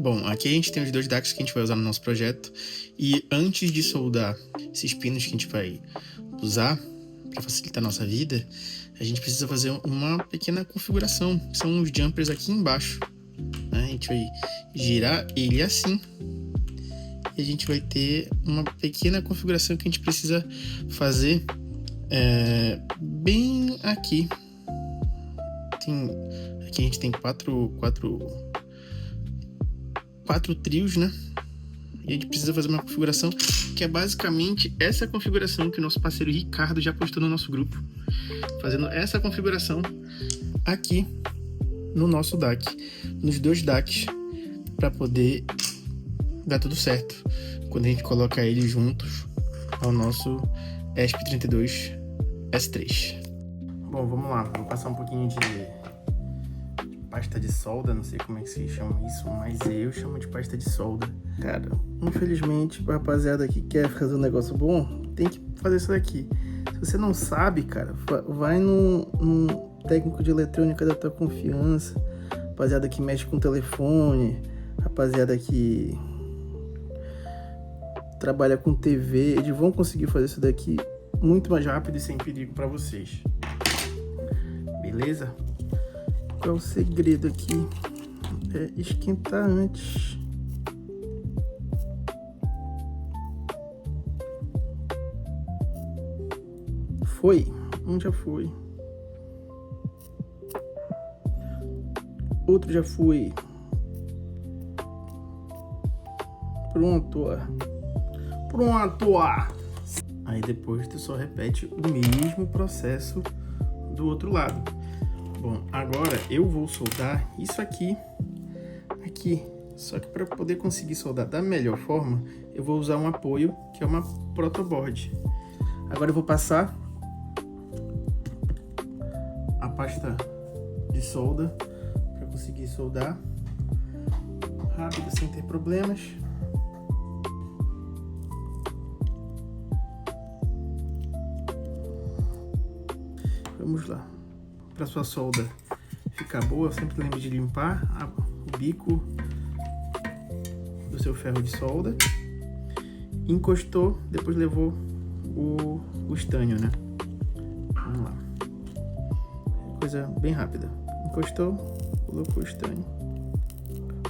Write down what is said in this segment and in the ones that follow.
Bom, aqui a gente tem os dois DACs que a gente vai usar no nosso projeto. E antes de soldar esses pinos que a gente vai usar para facilitar a nossa vida, a gente precisa fazer uma pequena configuração, que são os jumpers aqui embaixo. A gente vai girar ele assim. E a gente vai ter uma pequena configuração que a gente precisa fazer bem aqui. Aqui a gente tem quatro trios, né? E a gente precisa fazer uma configuração que é basicamente essa configuração que o nosso parceiro Ricardo já postou no nosso grupo. Fazendo essa configuração aqui no nosso DAC, nos dois DACs, para poder dar tudo certo quando a gente coloca eles juntos ao nosso ESP32S3. Bom, vamos lá, vou passar um pouquinho de pasta de solda, não sei como é que se chama isso, mas eu chamo de pasta de solda. Cara, infelizmente, a rapaziada que quer fazer um negócio bom, tem que fazer isso daqui. Se você não sabe, cara, vai num técnico de eletrônica da tua confiança, rapaziada que mexe com telefone, rapaziada que trabalha com TV, eles vão conseguir fazer isso daqui muito mais rápido e sem perigo para vocês. Beleza? Qual é o segredo aqui? É esquentar antes. Foi? Já foi. Outro já foi. Pronto. Aí depois tu só repete o mesmo processo do outro lado. Bom, agora eu vou soldar isso aqui. Só que para poder conseguir soldar da melhor forma, eu vou usar um apoio que é uma protoboard. Agora eu vou passar a pasta de solda para conseguir soldar rápido, sem ter problemas. Vamos lá. Para sua solda ficar boa, sempre lembre de limpar o bico do seu ferro de solda. Encostou, depois levou o estanho, né? Vamos lá. Coisa bem rápida. Encostou, colocou o estanho.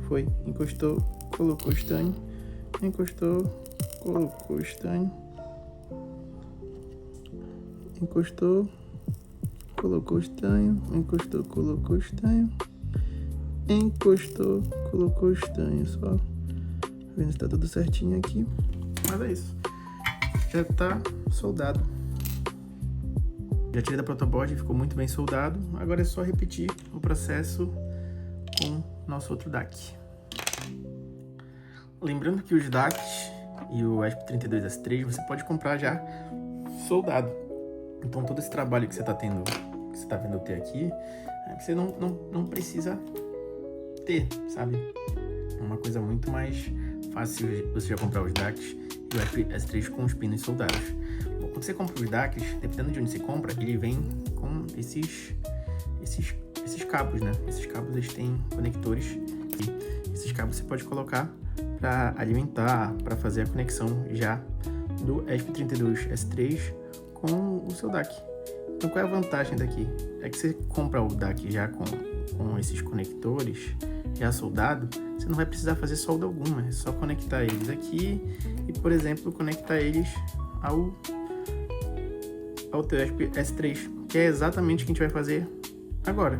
Foi, encostou, colocou o estanho. Encostou, colocou o estanho. Encostou, colocou o estanho, encostou, colocou o estanho, encostou, colocou o estanho, só vendo se tá tudo certinho aqui, mas é isso, já tá soldado, já tirei da protoboard, ficou muito bem soldado, agora é só repetir o processo com nosso outro DAC. Lembrando que os DACs e o ESP32S3 você pode comprar já soldado. Então todo esse trabalho que você está tendo, que você está vendo eu ter aqui, você não precisa ter, sabe? É uma coisa muito mais fácil você já comprar os DACs e o S3 com os pinos soldados. Bom, quando você compra os DACs, dependendo de onde você compra, ele vem com esses cabos, né? Esses cabos eles têm conectores e esses cabos você pode colocar para alimentar, para fazer a conexão já do ESP32S3 com o seu DAC. Então qual é a vantagem daqui? É que você compra o DAC já com esses conectores já soldado, você não vai precisar fazer solda alguma, é só conectar eles aqui e, por exemplo, conectar eles ao teu S3, que é exatamente o que a gente vai fazer agora.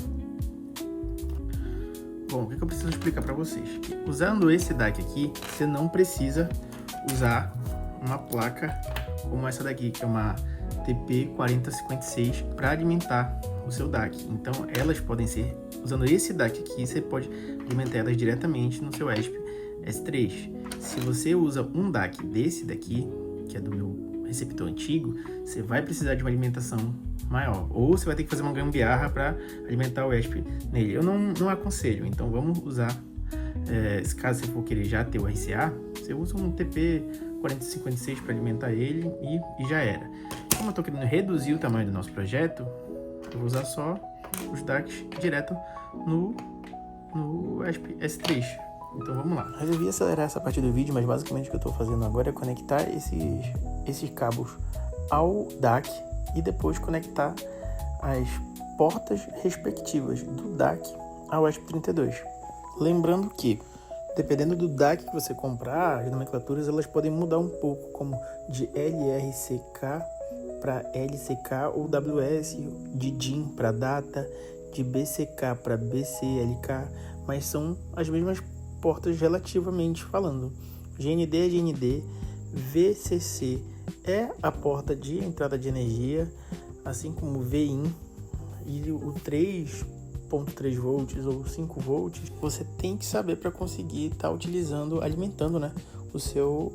Bom, o que eu preciso explicar para vocês? Usando esse DAC aqui, você não precisa usar uma placa como essa daqui, que é uma TP4056, para alimentar o seu DAC. Então elas podem ser, usando esse DAC aqui, você pode alimentar elas diretamente no seu ESP S3. Se você usa um DAC desse daqui, que é do meu receptor antigo, você vai precisar de uma alimentação maior, ou você vai ter que fazer uma gambiarra para alimentar o ESP nele. Eu não aconselho, então vamos usar, caso você for querer já ter o RCA, você usa um TP4056 para alimentar ele e já era. Como eu estou querendo reduzir o tamanho do nosso projeto, eu vou usar só os DACs direto no ESP S3. Então vamos lá. Resolvi acelerar essa parte do vídeo, mas basicamente o que eu estou fazendo agora é conectar esses cabos ao DAC e depois conectar as portas respectivas do DAC ao ESP32. Lembrando que, dependendo do DAC que você comprar, as nomenclaturas elas podem mudar um pouco, como de LRCK para LCK ou WS, de DIN para data, de BCK para BCLK, mas são as mesmas portas relativamente falando. GND é GND, VCC é a porta de entrada de energia, assim como VIN e o 3.3 volts ou 5 volts, você tem que saber para conseguir estar alimentando, né, o seu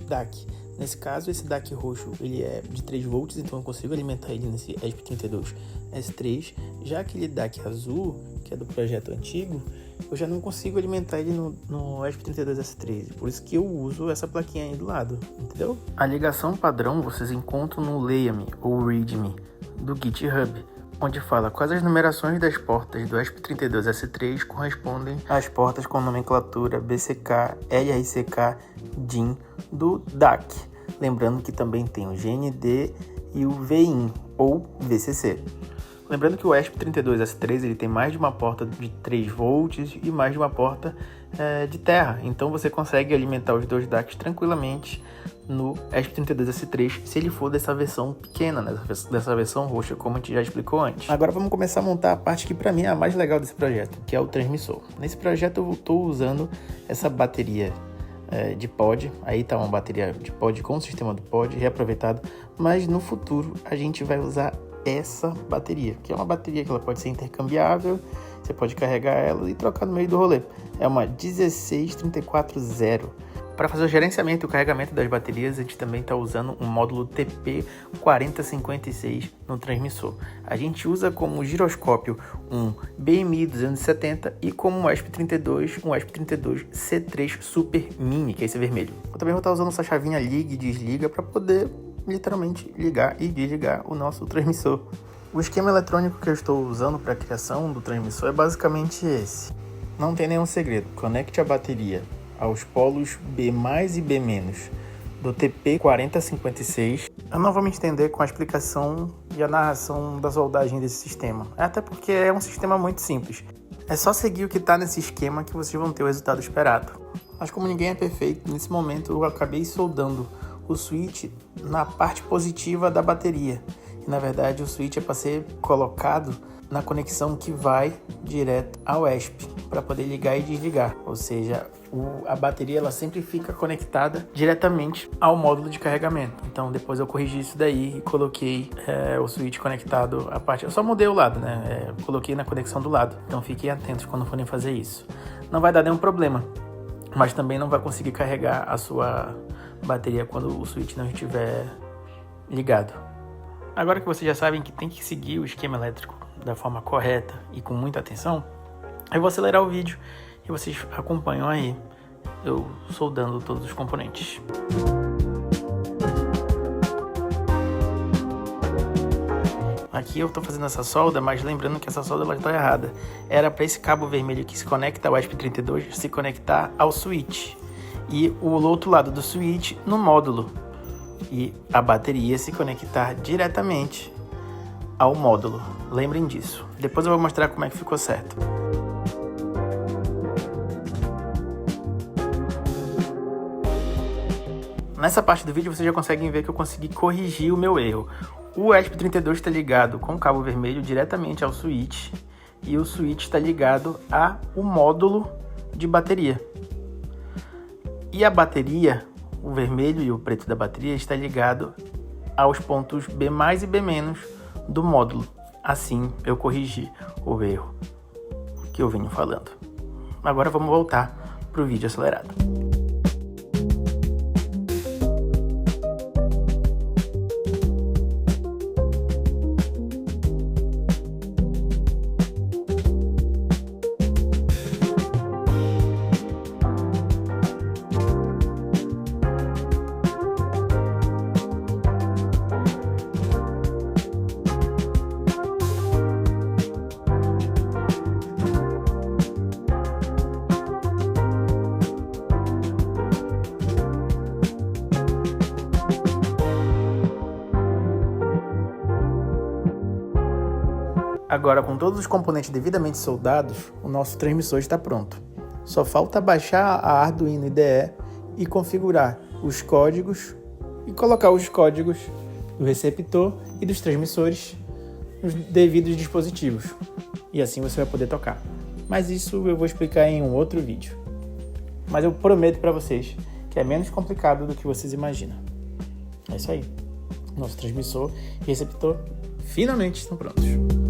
DAC. Nesse caso, esse DAC roxo ele é de 3 volts, então eu consigo alimentar ele nesse ESP32S3. Já aquele DAC azul, que é do projeto antigo, eu já não consigo alimentar ele no ESP32S3. Por isso que eu uso essa plaquinha aí do lado, entendeu? A ligação padrão vocês encontram no Leia-me ou Readme do GitHub, onde fala quais as numerações das portas do ESP32S3 correspondem às portas com nomenclatura BCK, LRCK, DIN do DAC. Lembrando que também tem o GND e o VIN ou VCC. Lembrando que o ESP32S3 ele tem mais de uma porta de 3 volts e mais de uma porta de terra. Então você consegue alimentar os dois DACs tranquilamente no ESP32S3 se ele for dessa versão pequena, né? Dessa versão roxa, como a gente já explicou antes. Agora vamos começar a montar a parte que para mim é a mais legal desse projeto, que é o transmissor. Nesse projeto eu estou usando essa bateria de pod, aí tá uma bateria de pod com o sistema do pod reaproveitado, mas no futuro a gente vai usar essa bateria, que é uma bateria que ela pode ser intercambiável, você pode carregar ela e trocar no meio do rolê. É uma 16340. Para fazer o gerenciamento e o carregamento das baterias, a gente também está usando um módulo TP4056 no transmissor. A gente usa como giroscópio um BMI 270 e como um ESP32 C3 Super Mini, que é esse vermelho. Eu também vou estar usando essa chavinha liga e desliga para poder literalmente ligar e desligar o nosso transmissor. O esquema eletrônico que eu estou usando para a criação do transmissor é basicamente esse. Não tem nenhum segredo. Conecte a bateria aos polos B+, e B- do TP4056. Eu não vou me estender com a explicação e a narração da soldagem desse sistema, até porque é um sistema muito simples. É só seguir o que está nesse esquema que vocês vão ter o resultado esperado. Mas como ninguém é perfeito, nesse momento eu acabei soldando o switch na parte positiva da bateria. E, na verdade, o switch é para ser colocado na conexão que vai direto ao ESP, para poder ligar e desligar. Ou seja, a bateria ela sempre fica conectada diretamente ao módulo de carregamento. Então, depois eu corrigi isso daí e coloquei o switch conectado à parte. Eu só mudei o lado, né? Coloquei na conexão do lado. Então, fiquem atentos quando forem fazer isso. Não vai dar nenhum problema, mas também não vai conseguir carregar a sua bateria quando o switch não estiver ligado. Agora que vocês já sabem que tem que seguir o esquema elétrico da forma correta e com muita atenção, eu vou acelerar o vídeo e vocês acompanham aí eu soldando todos os componentes. Aqui eu estou fazendo essa solda, mas lembrando que essa solda está errada. Era para esse cabo vermelho que se conecta ao ESP32 se conectar ao switch e o outro lado do switch no módulo, e a bateria se conectar diretamente ao módulo. Lembrem disso. Depois eu vou mostrar como é que ficou certo. Nessa parte do vídeo vocês já conseguem ver que eu consegui corrigir o meu erro. O ESP32 está ligado com o cabo vermelho diretamente ao switch e o switch está ligado ao módulo de bateria. E a bateria, o vermelho e o preto da bateria, está ligado aos pontos B+ e B- do módulo. Assim eu corrigi o erro que eu venho falando. Agora vamos voltar para o vídeo acelerado. Agora, com todos os componentes devidamente soldados, o nosso transmissor está pronto. Só falta baixar a Arduino IDE e configurar os códigos e colocar os códigos do receptor e dos transmissores nos devidos dispositivos. E assim você vai poder tocar. Mas isso eu vou explicar em um outro vídeo. Mas eu prometo para vocês que é menos complicado do que vocês imaginam. É isso aí. Nosso transmissor e receptor finalmente estão prontos.